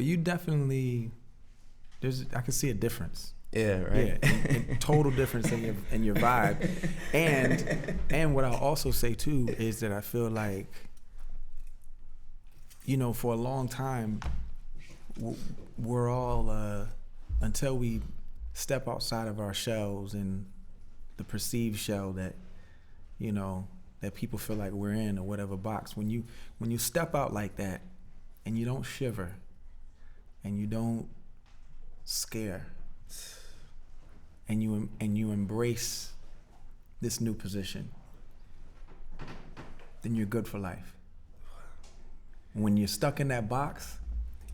But you definitely, I can see a difference. Yeah, right. Yeah, and total difference in your vibe. And what I'll also say too is that I feel like, for a long time, we're all until we step outside of our shells and the perceived shell that that people feel like we're in, or whatever box. When you step out like that and you don't shiver and you don't scare and you embrace this new position, then you're good for life. When you're stuck in that box,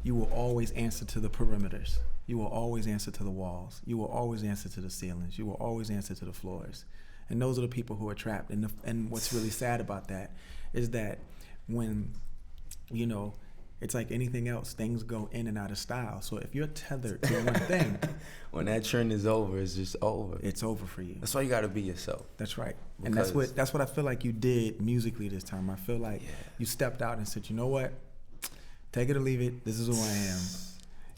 you will always answer to the perimeters. You will always answer to the walls. You will always answer to the ceilings. You will always answer to the floors. And those are the people who are trapped. And what's really sad about that is that when, it's like anything else, things go in and out of style. So if you're tethered to one thing, when that trend is over, it's just over. It's over for you. That's why you got to be yourself. That's right. And that's what I feel like you did musically this time. I feel like you stepped out and said, you know what? Take it or leave it. This is who I am.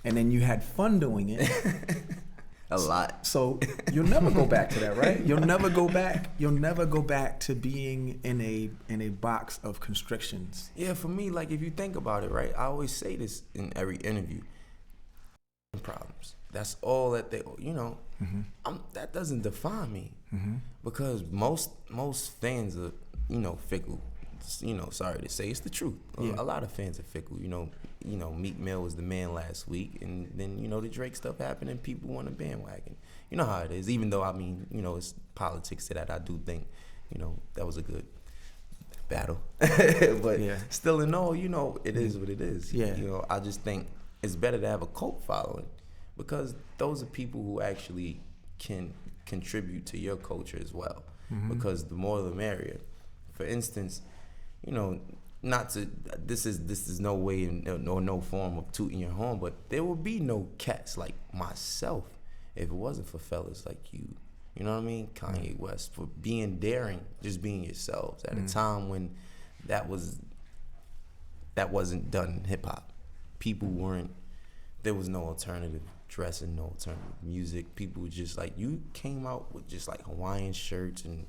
And then you had fun doing it. A lot. So you'll never go back to that, right? You'll never go back to being in a box of constrictions. Yeah, for me, like, if you think about it, right? I always say this in every interview. Problems. That's all that they, that doesn't define me. Mm-hmm. Because most fans are, fickle. Sorry to say, it's the truth. Yeah. A lot of fans are fickle. Meek Mill was the man last week, and then the Drake stuff happened, and people want a bandwagon. You know how it is. Even though it's politics to that. I do think, that was a good battle, but still in all, it is what it is. Yeah. I just think it's better to have a cult following, because those are people who actually can contribute to your culture as well. Mm-hmm. Because the more the merrier. For instance, this is no way no form of tooting your horn, but there would be no cats like myself if it wasn't for fellas like you. You know what I mean? Kanye West, for being daring, just being yourselves at a time when that wasn't done in hip hop. There was no alternative dressing, no alternative music. People were just like, you came out with just like Hawaiian shirts and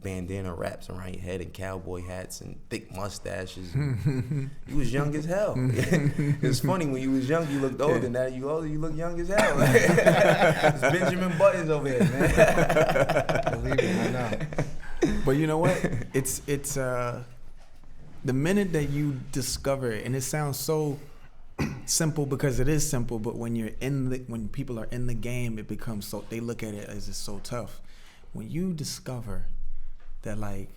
bandana wraps around your head and cowboy hats and thick mustaches. You was young as hell. It's funny, when you was young, you looked older. Now you older, you look young as hell. It's Benjamin Buttons over here, man. Believe me, I know. But you know what? It's the minute that you discover it, and it sounds so simple because it is simple, but when people are in the game, it becomes so, they look at it as it's so tough. When you discover that, like,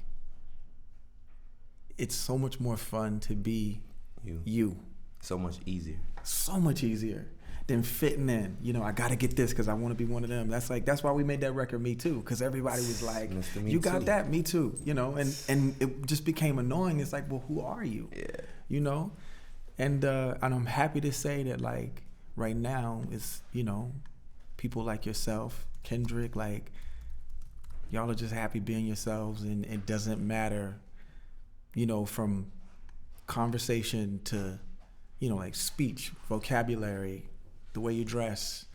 it's so much more fun to be you. So much easier than fitting in. I got to get this because I want to be one of them. That's why we made that record, Me Too, because everybody was like, you got that, Me Too, and it just became annoying. It's like, well, who are you? Yeah. And I'm happy to say that, like, right now it's, people like yourself, Kendrick, like, y'all are just happy being yourselves, and it doesn't matter, from conversation to, like speech, vocabulary, the way you dress,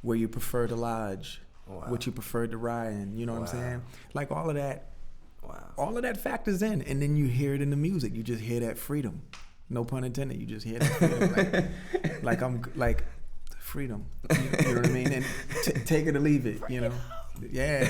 where you prefer to lodge, what you prefer to ride in, what I'm saying? Like, all of that, all of that factors in, and then you hear it in the music. You just hear that freedom. No pun intended. You just hear that freedom. like I'm like freedom. You know what I mean? And take it or leave it. Yeah.